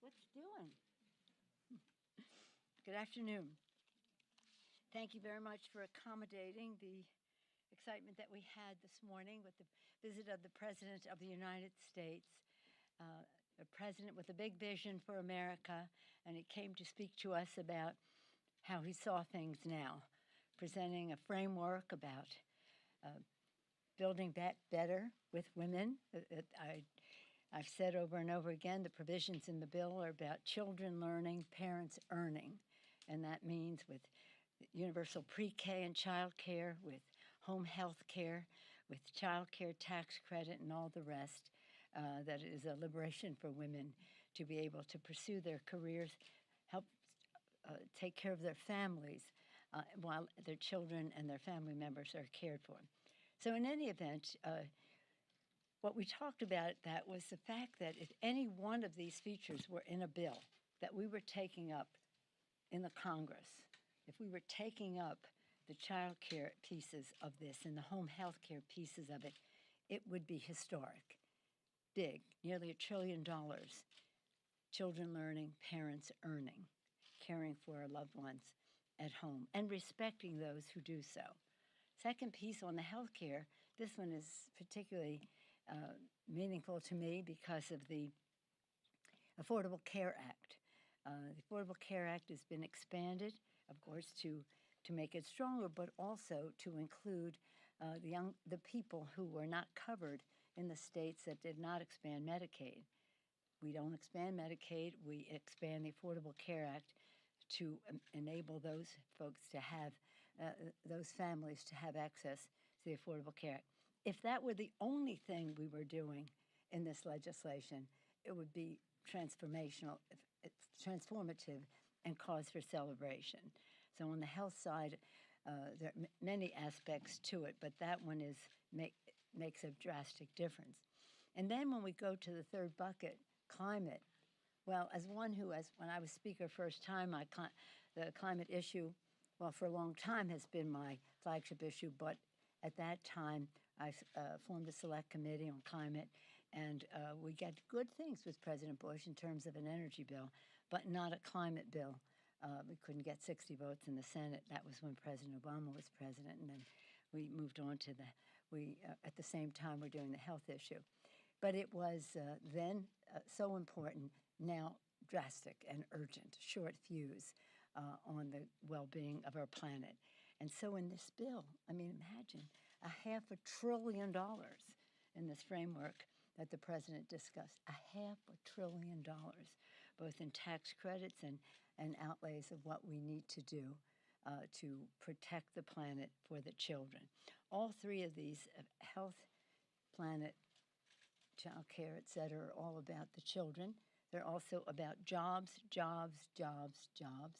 What's doing? Good afternoon. Thank you very much for accommodating the excitement that we had this morning with the visit of the President of the United States, a president with a big vision for America, and he came to speak to us about how he saw things now, presenting a framework about building back better with women. I've said over and over again, the provisions in the bill are about children learning, parents earning, and that means with universal pre-K and child care, with home health care, with child care tax credit and all the rest. That is a liberation for women to be able to pursue their careers, help take care of their families while their children and their family members are cared for. So in any event, what we talked about that was the fact that if any one of these features were in a bill that we were taking up in the Congress, if we were taking up the child care pieces of this and the home health care pieces of it, it would be historic, big, nearly $1 trillion. Children learning, parents earning, caring for our loved ones at home, and respecting those who do so. Second piece on the health care, this one is particularly meaningful to me because of the Affordable Care Act. The Affordable Care Act has been expanded, of course, to make it stronger, but also to include the people who were not covered in the states that did not expand Medicaid. We don't expand Medicaid, we expand the Affordable Care Act to enable those folks to have, those families to have access to the Affordable Care Act. If that were the only thing we were doing in this legislation, it would be transformational, transformative, and cause for celebration. So on the health side, there are many aspects to it, but that one makes a drastic difference. And then when we go to the third bucket, climate, well, as one who, when I was speaker first time, the climate issue, well, for a long time has been my flagship issue, but at that time, I formed a select committee on climate, and we got good things with President Bush in terms of an energy bill, but not a climate bill. We couldn't get 60 votes in the Senate. That was when President Obama was president, and then we moved on to at the same time, we're doing the health issue. But it was then so important, now drastic and urgent, short fuse on the well-being of our planet. And so in this bill, I mean, imagine $500 billion in this framework that the president discussed, $500 billion, both in tax credits and outlays of what we need to do to protect the planet for the children. All three of these, health, planet, child care, et cetera, are all about the children. They're also about jobs, jobs, jobs, jobs,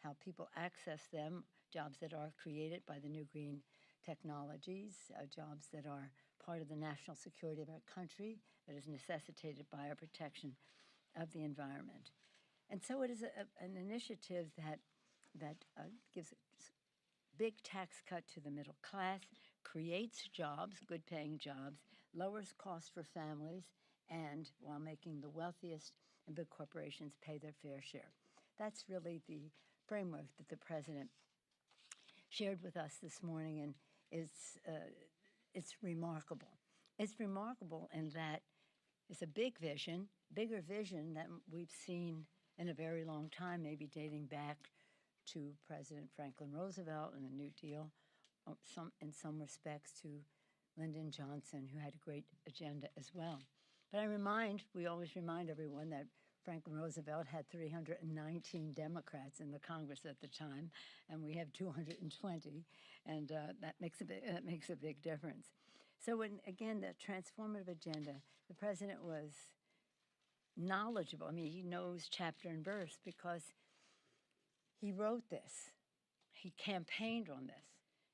how people access them, jobs that are created by the new green technologies, jobs that are part of the national security of our country, that is necessitated by our protection of the environment. And so it is an initiative that gives a big tax cut to the middle class, creates jobs, good-paying jobs, lowers costs for families, and while making the wealthiest and big corporations pay their fair share. That's really the framework that the president shared with us this morning, and it's remarkable. It's remarkable in that it's a big vision, bigger vision than we've seen in a very long time, maybe dating back to President Franklin Roosevelt and the New Deal, in some respects to Lyndon Johnson, who had a great agenda as well. But we always remind everyone that Franklin Roosevelt had 319 Democrats in the Congress at the time, and we have 220, and that makes a big difference. So when, again, the transformative agenda, the president was knowledgeable. I mean, he knows chapter and verse because he wrote this. He campaigned on this.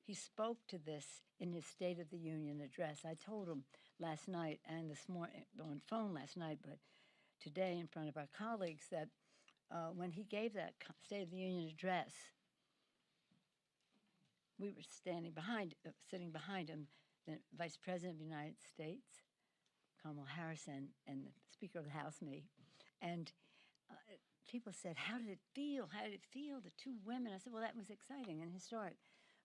He spoke to this in his State of the Union address. I told him last night and this morning on phone last night, but today in front of our colleagues, that when he gave that State of the Union address, we were sitting behind him, the Vice President of the United States, Kamala Harris, and the Speaker of the House, me, and people said, how did it feel? How did it feel? The two women. I said, well, that was exciting and historic.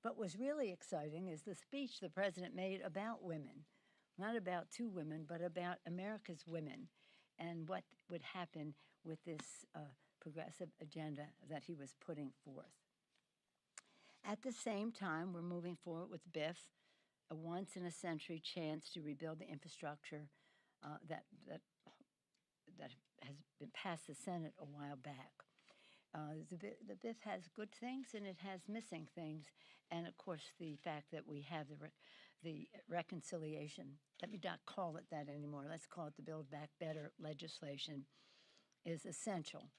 But what's really exciting is the speech the president made about women, not about two women, but about America's women and what would happen with this progressive agenda that he was putting forth. At the same time, we're moving forward with BIF, a once-in-a-century chance to rebuild the infrastructure that has been passed the Senate a while back. The BIF has good things and it has missing things, and of course the fact that we have the reconciliation. Let me not call it that anymore. Let's call it the Build Back Better legislation is essential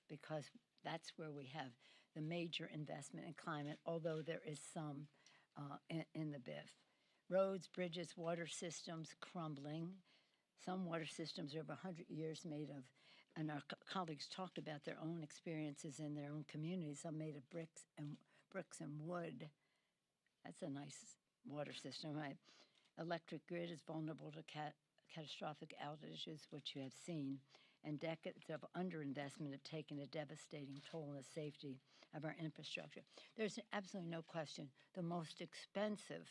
because that's where we have the major investment in climate, although there is some in the BIF. Roads, bridges, water systems crumbling. Some water systems are over 100 years made of, and our colleagues talked about their own experiences in their own communities. Some made of bricks and wood. That's a nice water system, right? Electric grid is vulnerable to catastrophic outages, which you have seen, and decades of underinvestment have taken a devastating toll on the safety of our infrastructure. There's absolutely no question the most expensive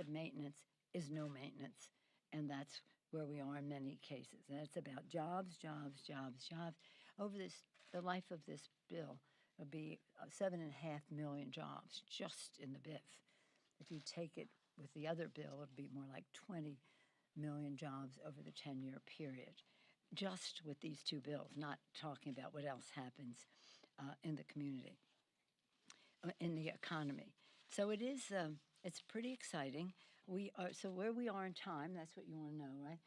maintenance is no maintenance, and that's where we are in many cases. And it's about jobs, jobs, jobs, jobs. Over the life of this bill, it'll be 7.5 million jobs just in the BIF. If you take it with the other bill, it'd be more like 20 million jobs over the 10-year period, just with these two bills, not talking about what else happens in the community, in the economy. So it is, it's pretty exciting. So where we are in time, that's what you want to know, right?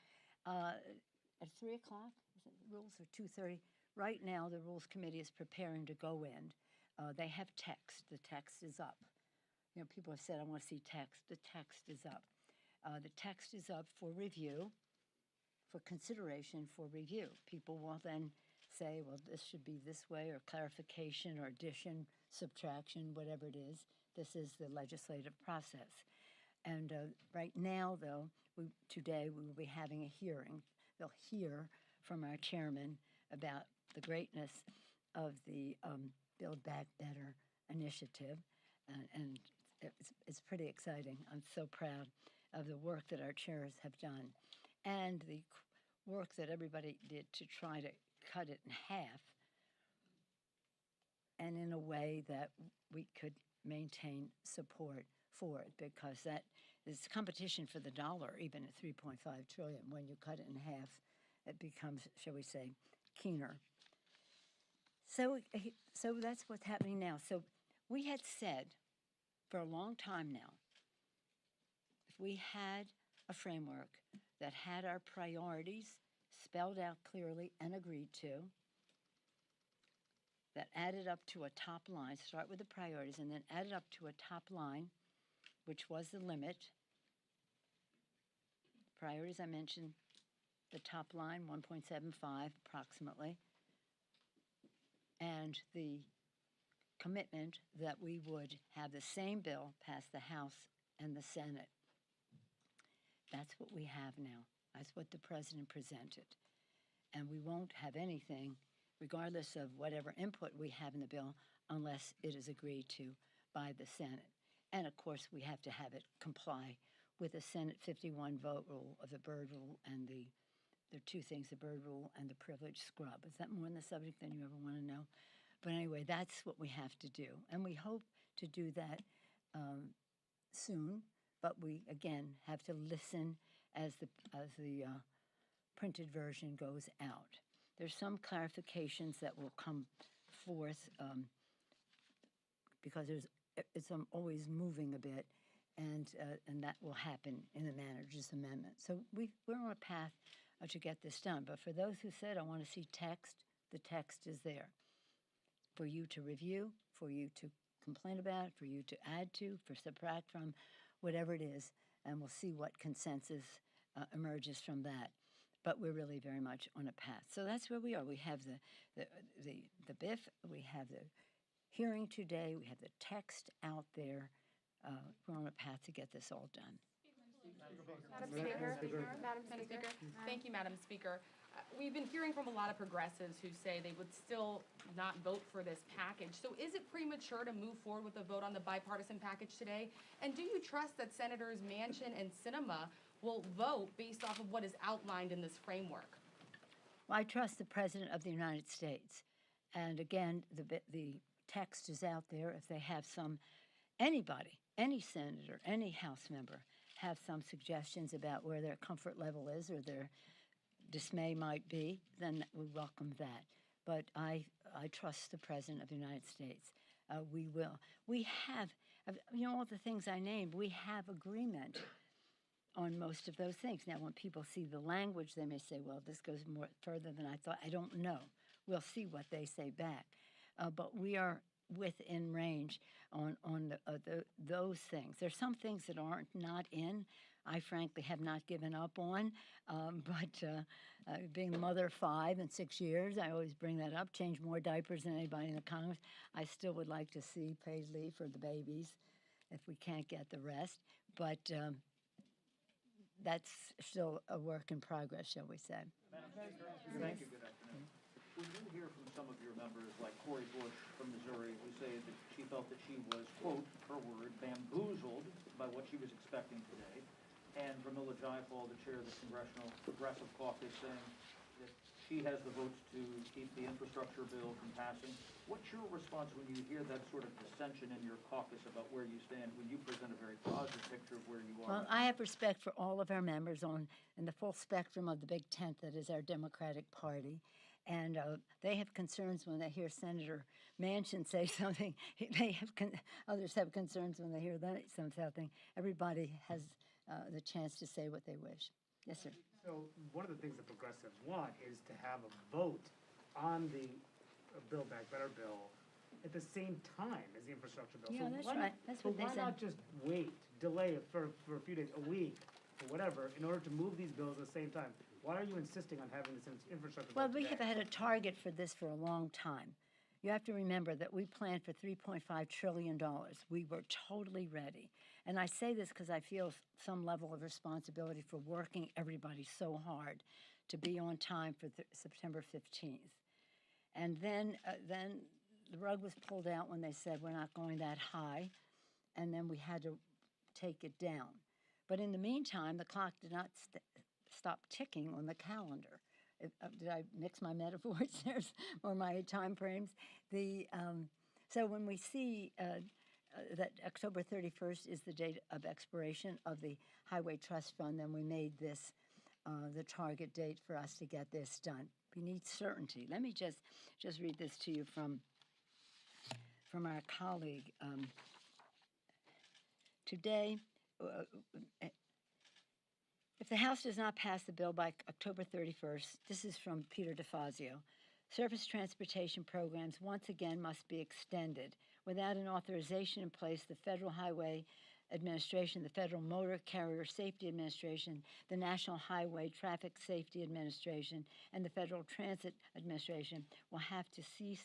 At 3 o'clock, the rules are 2:30. Right now, the Rules Committee is preparing to go in. They have text. The text is up. You know, people have said, I want to see text. The text is up. The text is up for review, for consideration for review. People will then say, well, this should be this way, or clarification, or addition, subtraction, whatever it is. This is the legislative process. And right now, though, today we will be having a hearing. They'll hear from our chairman about the greatness of the Build Back Better initiative, and it's pretty exciting. I'm so proud of the work that our chairs have done and the work that everybody did to try to cut it in half and in a way that we could maintain support for it, because that is competition for the dollar, even at $3.5 trillion. When you cut it in half, it becomes, shall we say, keener. So that's what's happening now. So we had said for a long time now, if we had a framework that had our priorities spelled out clearly and agreed to, that added up to a top line, start with the priorities, and then added up to a top line, which was the limit. Priorities, I mentioned the top line, 1.75 approximately, and the commitment that we would have the same bill pass the House and the Senate. That's what we have now. That's what the president presented. And we won't have anything, regardless of whatever input we have in the bill, unless it is agreed to by the Senate. And of course, we have to have it comply with the Senate 51 vote rule of the Byrd rule and there are two things, the Byrd rule and the privilege scrub. Is that more on the subject than you ever want to know? But anyway, that's what we have to do. And we hope to do that soon, but we, again, have to listen as the printed version goes out. There's some clarifications that will come forth because it's always moving a bit, and that will happen in the manager's amendment. So we're on a path to get this done. But for those who said, I want to see text, the text is there for you to review, for you to complain about, for you to add to, for subtract from, whatever it is, and we'll see what consensus emerges from that. But we're really very much on a path. So that's where we are. We have the BIF, we have the hearing today, we have the text out there. We're on a path to get this all done. Madam Speaker. Thank you, Madam Speaker. we've been hearing from a lot of progressives who say they would still not vote for this package. So is it premature to move forward with a vote on the bipartisan package today? And do you trust that Senators Manchin and Sinema will vote based off of what is outlined in this framework? Well, I trust the President of the United States. And again, the text is out there. If they have anybody, any senator, any House member, have some suggestions about where their comfort level is or their dismay might be, then we welcome that. But I trust the President of the United States. We will. We have, all the things I named, we have agreement on most of those things. Now, when people see the language, they may say, well, this goes more further than I thought. I don't know. We'll see what they say back. But we are within range on those things. There's some things that aren't not in. I frankly have not given up on, but being the mother of 5 in 6 years, I always bring that up. Change more diapers than anybody in the Congress. I still would like to see paid leave for the babies if we can't get the rest. But that's still a work in progress, shall we say. Thank you. Good afternoon. We do hear from some of your members, like Cori Bush from Missouri, who say that she felt that she was, quote, her word, bamboozled by what she was expecting today. And Pramila Jayapal, the chair of the Congressional Progressive Caucus, saying that she has the votes to keep the infrastructure bill from passing. What's your response when you hear that sort of dissension in your caucus about where you stand, when you present a very positive picture of where you are? Well, I have respect for all of our members in the full spectrum of the big tent that is our Democratic Party. And they have concerns when they hear Senator Manchin say something. Others have concerns when they hear that something. Everybody has the chance to say what they wish. Yes, sir. So one of the things that progressives want is to have a vote on the Build Back Better bill at the same time as the infrastructure bill. Yeah, so that's why right. Not, that's but what they why said. not just wait, delay it for a few days, a week, or whatever, in order to move these bills at the same time? Why are you insisting on having this infrastructure bill Well, we today? have had a target for this for a long time. You have to remember that we planned for $3.5 trillion. We were totally ready. And I say this because I feel some level of responsibility for working everybody so hard to be on time for September 15th. And then the rug was pulled out when they said we're not going that high, and then we had to take it down. But in the meantime, the clock did not stop ticking on the calendar. Did I mix my metaphors there or my time frames? So when we see that October 31st is the date of expiration of the Highway Trust Fund, then we made this the target date for us to get this done. We need certainty. Let me just read this to you from our colleague. Today, if the House does not pass the bill by October 31st, this is from Peter DeFazio, surface transportation programs once again must be extended. Without an authorization in place, the Federal Highway Administration, the Federal Motor Carrier Safety Administration, the National Highway Traffic Safety Administration, and the Federal Transit Administration will have to cease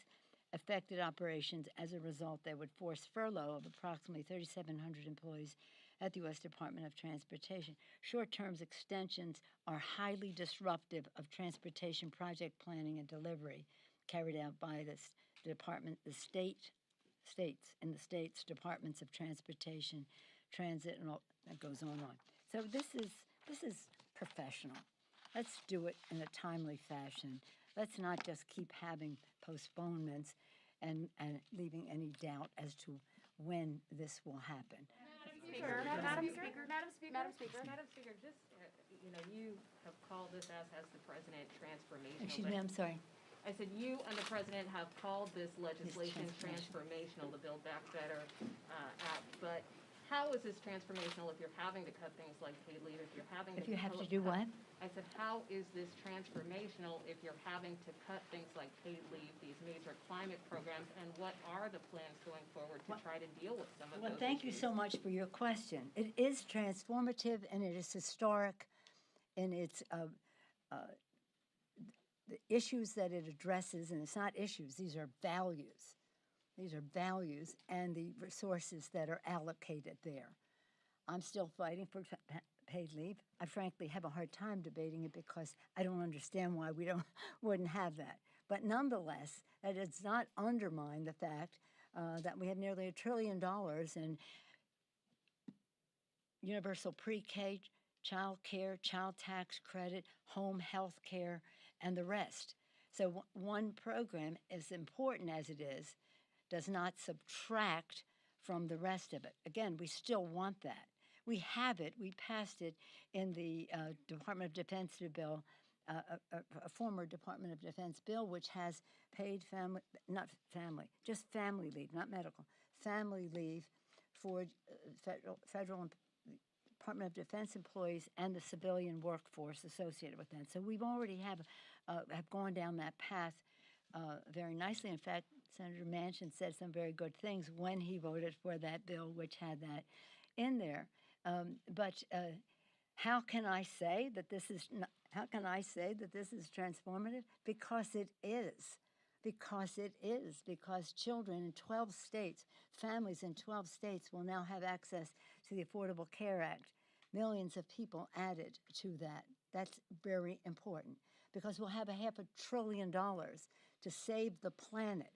affected operations. As a result, they would force furlough of approximately 3,700 employees at the U.S. Department of Transportation. Short-term extensions are highly disruptive of transportation project planning and delivery carried out by this department, the states Departments of Transportation, Transit, and all that goes on. So this is professional. Let's do it in a timely fashion. Let's not just keep having postponements and leaving any doubt as to when this will happen. Madam Speaker, just, you have called this, as has the President, transformational. Excuse me, I'm sorry. I said you and the President have called this legislation transformational, the Build Back Better Act, but how is this transformational if you're having to cut things like paid leave, if you're having to... If you have to do what? I said, how is this transformational if you're having to cut things like paid leave, these major climate programs, and what are the plans going forward to try to deal with some of those Well, thank you so much for your question. It is transformative and it is historic in its the issues that it addresses, and it's not issues, these are values. These are values and the resources that are allocated there. I'm still fighting for paid leave. I frankly have a hard time debating it because I don't understand why we wouldn't have that. But nonetheless, that does not undermine the fact that we have nearly $1 trillion in universal pre-K, child care, child tax credit, home health care, and the rest. So one program, as important as it is, does not subtract from the rest of it. Again, we still want that. We have it. We passed it in the Department of Defense bill, a former Department of Defense bill, which has paid family, not family, just family leave, not medical, family leave for federal Department of Defense employees and the civilian workforce associated with that. So we've already have gone down that path very nicely. In fact, Senator Manchin said some very good things when he voted for that bill, which had that in there. But how can I say that this is how can I say that this is transformative? Because it is. Because it is. Because children in 12 states, families in 12 states will now have access to the Affordable Care Act. Millions of people added to that. That's very important because we'll have $500 billion to save the planet.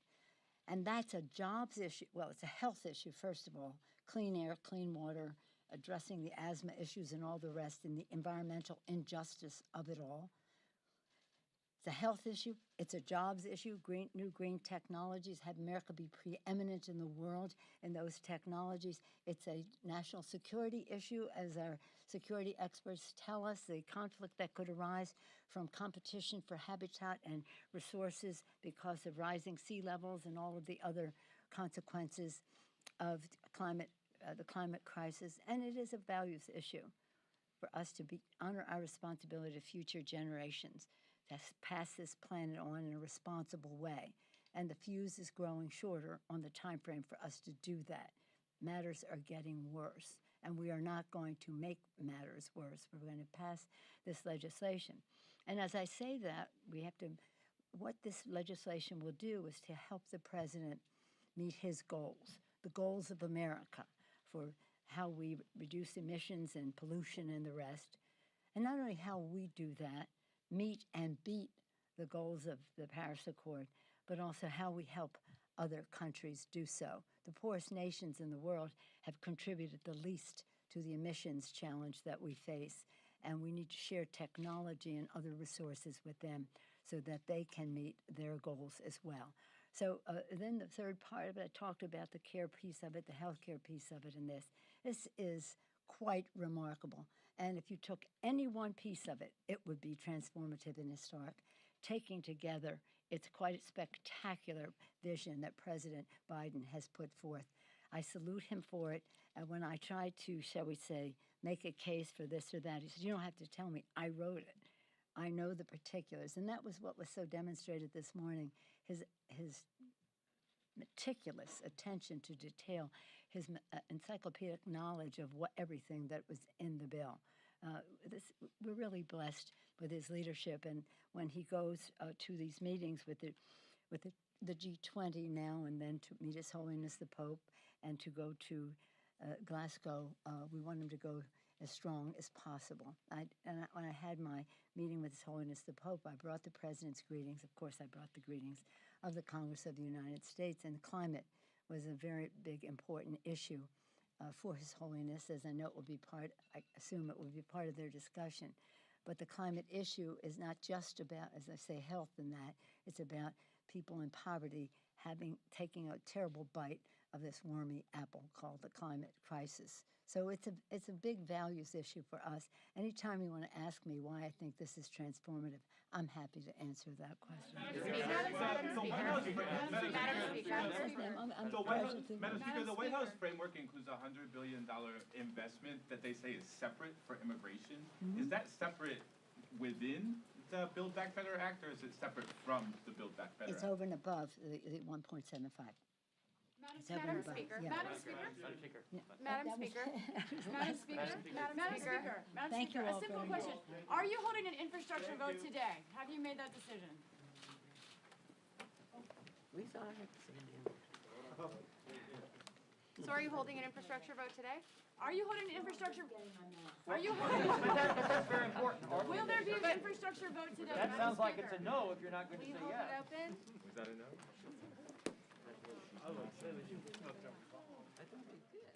And that's a jobs issue. Well, it's a health issue, first of all. Clean air, clean water, addressing the asthma issues and all the rest, and the environmental injustice of it all. It's a health issue. It's a jobs issue. New green technologies have America be preeminent in the world in those technologies. It's a national security issue, as our security experts tell us, the conflict that could arise from competition for habitat and resources because of rising sea levels and all of the other consequences of the climate crisis. And it is a values issue for us to honor our responsibility to future generations, to pass this planet on in a responsible way. And the fuse is growing shorter on the time frame for us to do that. Matters are getting worse, and we are not going to make matters worse. We're going to pass this legislation. And as I say that, what this legislation will do is to help the president meet his goals, the goals of America for how we reduce emissions and pollution and the rest. And not only how we do that, meet and beat the goals of the Paris Accord, but also how we help other countries do so. The poorest nations in the world have contributed the least to the emissions challenge that we face, and we need to share technology and other resources with them so that they can meet their goals as well. So then the third part of it, I talked about the care piece of it, the healthcare piece of it, and this is quite remarkable. And if you took any one piece of it, it would be transformative and historic. Taking together, it's quite a spectacular vision that President Biden has put forth. I salute him for it. And when I tried to, shall we say, make a case for this or that, he said, "You don't have to tell me. I wrote it. I know the particulars." And that was what was so demonstrated this morning, his meticulous attention to detail, his encyclopedic knowledge of everything that was in the bill. We're really blessed with his leadership, and when he goes to these meetings with the G20 now and then to meet His Holiness the Pope and to go to Glasgow, we want him to go as strong as possible. When I had my meeting with His Holiness the Pope, I brought the President's greetings. Of course, I brought the greetings of the Congress of the United States, and climate was a very big, important issue for His Holiness, as I know it will be I assume it will be part of their discussion. But the climate issue is not just about, as I say, health and that. It's about people in poverty taking a terrible bite of this wormy apple called the climate crisis. So it's a big values issue for us. Anytime you want to ask me why I think this is transformative, I'm happy to answer that question. Madam Speaker, the White House framework includes a $100 billion investment that they say is separate for immigration. Mm-hmm. Is that separate within the Build Back Better Act, or is it separate from the Build Back Better Act? It's over and above the 1.75. Madam Speaker. Madam Speaker. Madam Speaker. Madam Speaker. Madam Speaker. A simple question. Are you holding an infrastructure vote today? Have you made that decision? We saw it. So are you holding an infrastructure vote today? Are you holding an infrastructure? Are you But holding? that's very important. Will there be an infrastructure vote today? That Madam sounds like it's Speaker? a no if you're not going Will to you say hold it yes. open? Was that a no? I would say that you. I think they did.